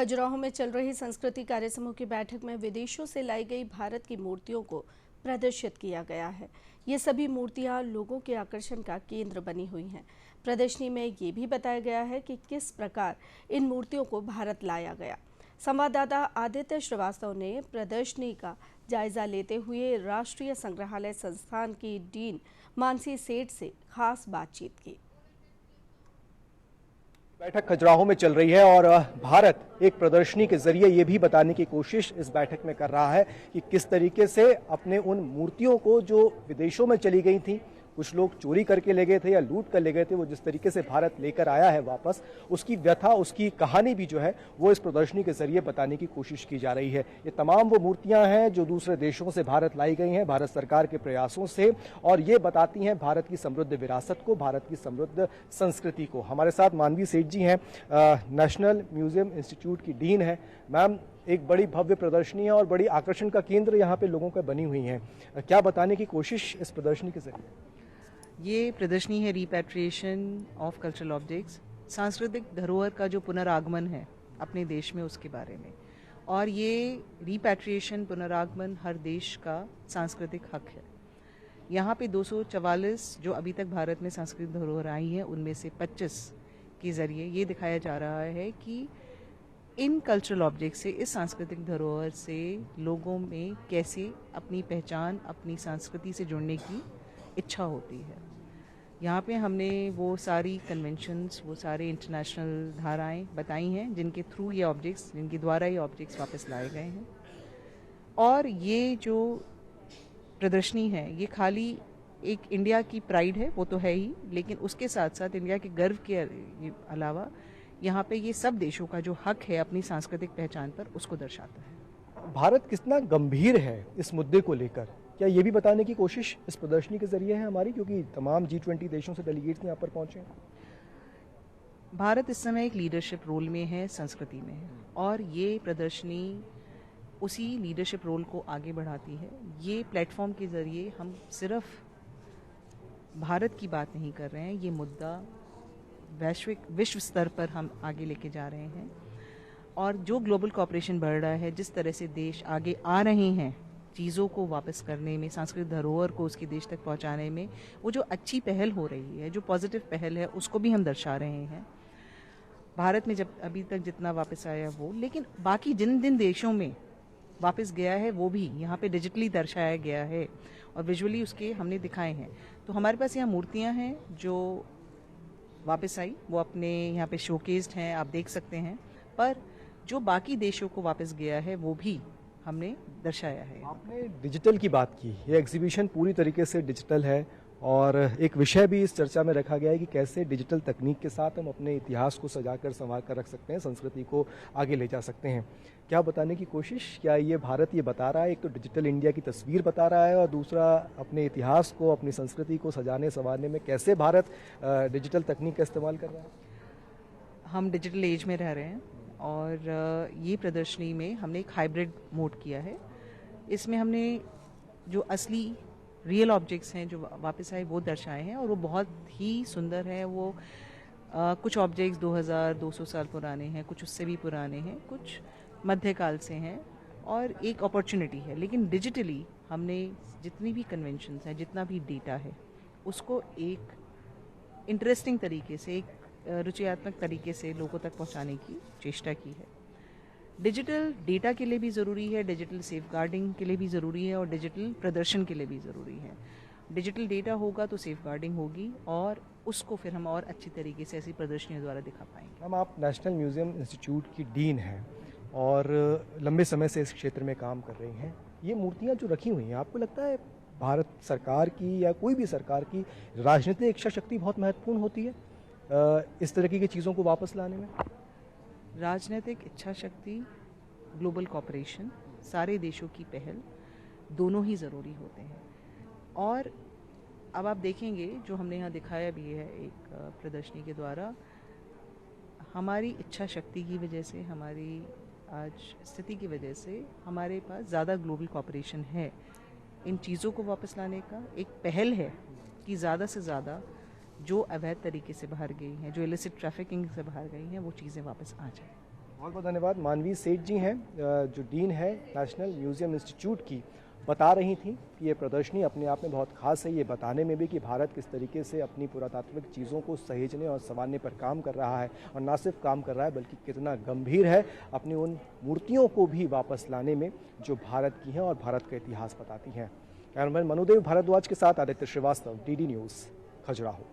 खजुराहो में चल रही संस्कृति कार्य समूह की बैठक में विदेशों से लाई गई भारत की मूर्तियों को प्रदर्शित किया गया है। ये सभी मूर्तियां लोगों के आकर्षण का केंद्र बनी हुई हैं। प्रदर्शनी में ये भी बताया गया है कि किस प्रकार इन मूर्तियों को भारत लाया गया। संवाददाता आदित्य श्रीवास्तव ने प्रदर्शनी का जायजा लेते हुए राष्ट्रीय संग्रहालय संस्थान की डीन मानसी सेठ से खास बातचीत की। बैठक खजुराहो में चल रही है और भारत एक प्रदर्शनी के जरिए ये भी बताने की कोशिश इस बैठक में कर रहा है कि किस तरीके से अपने उन मूर्तियों को जो विदेशों में चली गई थी, कुछ लोग चोरी करके ले गए थे या लूट कर ले गए थे, वो जिस तरीके से भारत लेकर आया है वापस, उसकी व्यथा, उसकी कहानी भी जो है वो इस प्रदर्शनी के जरिए बताने की कोशिश की जा रही है। ये तमाम वो मूर्तियां हैं जो दूसरे देशों से भारत लाई गई हैं भारत सरकार के प्रयासों से, और ये बताती हैं भारत की समृद्ध विरासत को, भारत की समृद्ध संस्कृति को। हमारे साथ मानवी सेठ जी हैं, नेशनल म्यूजियम इंस्टीट्यूट की डीन है। मैम, एक बड़ी भव्य प्रदर्शनी है और बड़ी आकर्षण का केंद्र यहाँ पे लोगों का बनी हुई है, क्या बताने की कोशिश इस प्रदर्शनी के जरिए? ये प्रदर्शनी है रिपैट्रिएशन ऑफ कल्चरल ऑब्जेक्ट्स, सांस्कृतिक धरोहर का जो पुनरागमन है अपने देश में उसके बारे में। और ये रिपैट्रिएशन, पुनरागमन हर देश का सांस्कृतिक हक है। यहाँ पे 244 जो अभी तक भारत में सांस्कृतिक धरोहर आई हैं, उनमें से 25 के ज़रिए ये दिखाया जा रहा है कि इन कल्चरल ऑब्जेक्ट से, इस सांस्कृतिक धरोहर से लोगों में कैसे अपनी पहचान, अपनी संस्कृति से जुड़ने की इच्छा होती है। यहाँ पे हमने वो सारी कन्वेंशंस, वो सारे इंटरनेशनल धाराएं बताई हैं जिनके थ्रू ये ऑब्जेक्ट्स, जिनके द्वारा ये ऑब्जेक्ट्स वापस लाए गए हैं। और ये जो प्रदर्शनी है ये खाली एक इंडिया की प्राइड है, वो तो है ही, लेकिन उसके साथ साथ इंडिया के गर्व के अलावा यहाँ पे ये सब देशों का जो हक है अपनी सांस्कृतिक पहचान पर, उसको दर्शाता है। भारत कितना गंभीर है इस मुद्दे को लेकर, क्या ये भी बताने की कोशिश इस प्रदर्शनी के जरिए है हमारी, क्योंकि तमाम G20 देशों से डेलीगेट्स यहाँ पर पहुंचे हैं? भारत इस समय एक लीडरशिप रोल में है, संस्कृति में है, और ये प्रदर्शनी उसी लीडरशिप रोल को आगे बढ़ाती है। ये प्लेटफॉर्म के जरिए हम सिर्फ भारत की बात नहीं कर रहे हैं, ये मुद्दा विश्व स्तर पर हम आगे लेके जा रहे हैं। और जो ग्लोबल कॉपरेशन बढ़ रहा है, जिस तरह से देश आगे आ रहे हैं चीज़ों को वापस करने में, सांस्कृतिक धरोहर को उसके देश तक पहुंचाने में, वो जो अच्छी पहल हो रही है, जो पॉजिटिव पहल है, उसको भी हम दर्शा रहे हैं। भारत में जब अभी तक जितना वापस आया वो, लेकिन बाकी जिन जिन देशों में वापस गया है वो भी यहाँ पे डिजिटली दर्शाया गया है और विजुअली उसके हमने दिखाए हैं। तो हमारे पास यहाँ मूर्तियाँ हैं जो वापस आई, वो अपने यहाँ पे शोकेस्ड हैं, आप देख सकते हैं। पर जो बाकी देशों को वापस गया है वो भी हमने दर्शाया है। आपने डिजिटल की बात की, ये एग्जीबिशन पूरी तरीके से डिजिटल है और एक विषय भी इस चर्चा में रखा गया है कि कैसे डिजिटल तकनीक के साथ हम अपने इतिहास को सजाकर संवार कर रख सकते हैं, संस्कृति को आगे ले जा सकते हैं। क्या बताने की कोशिश, क्या ये भारत ये बता रहा है, एक तो डिजिटल इंडिया की तस्वीर बता रहा है और दूसरा अपने इतिहास को, अपनी संस्कृति को सजाने संवारने में कैसे भारत डिजिटल तकनीक का इस्तेमाल कर रहा है? हम डिजिटल एज में रह रहे हैं और ये प्रदर्शनी में हमने एक हाइब्रिड मोड किया है। इसमें हमने जो असली रियल ऑब्जेक्ट्स हैं जो वापस आए वो दर्शाए हैं और वो बहुत ही सुंदर है। वो कुछ ऑब्जेक्ट्स 2200 साल पुराने हैं, कुछ उससे भी पुराने हैं, कुछ मध्यकाल से हैं और एक अपॉर्चुनिटी है। लेकिन डिजिटली हमने जितनी भी कन्वेंशंस हैं, जितना भी डेटा है, उसको एक इंटरेस्टिंग तरीके से, एक रुचियात्मक तरीके से लोगों तक पहुंचाने की चेष्टा की है। डिजिटल डेटा के लिए भी ज़रूरी है, डिजिटल सेफगार्डिंग के लिए भी ज़रूरी है और डिजिटल प्रदर्शन के लिए भी ज़रूरी है। डिजिटल डेटा होगा तो सेफगार्डिंग होगी और उसको फिर हम और अच्छी तरीके से ऐसी प्रदर्शनियों द्वारा दिखा पाएंगे। हम, आप नेशनल म्यूजियम इंस्टीट्यूट की डीन हैं और लंबे समय से इस क्षेत्र में काम कर रही हैं। ये मूर्तियाँ जो रखी हुई हैं, आपको लगता है भारत सरकार की या कोई भी सरकार की राजनीतिक इच्छा शक्ति बहुत महत्वपूर्ण होती है इस तरह की चीज़ों को वापस लाने में? राजनीतिक इच्छा शक्ति, ग्लोबल कॉपरेशन, सारे देशों की पहल, दोनों ही ज़रूरी होते हैं। और अब आप देखेंगे जो हमने यहाँ दिखाया भी है एक प्रदर्शनी के द्वारा, हमारी इच्छा शक्ति की वजह से, हमारी आज स्थिति की वजह से हमारे पास ज़्यादा ग्लोबल कॉपरेशन है। इन चीज़ों को वापस लाने का एक पहल है कि ज़्यादा से ज़्यादा जो अवैध तरीके से बाहर गई हैं, जो इलिसिट ट्रैफिकिंग से बाहर गई हैं, वो चीज़ें वापस आ जाएं। बहुत बहुत धन्यवाद। मानवी सेठ जी हैं जो डीन है नेशनल म्यूजियम इंस्टीट्यूट की, बता रही थी कि ये प्रदर्शनी अपने आप में बहुत खास है, ये बताने में भी कि भारत किस तरीके से अपनी पुरातात्विक चीज़ों को सहेजने और संवारने पर काम कर रहा है, और ना सिर्फ काम कर रहा है बल्कि कितना गंभीर है अपनी उन मूर्तियों को भी वापस लाने में जो भारत की हैं और भारत का इतिहास बताती हैं। कैमरामैन मनुदेव भारद्वाज के साथ आदित्य श्रीवास्तव, डीडी न्यूज़, खजुराहो।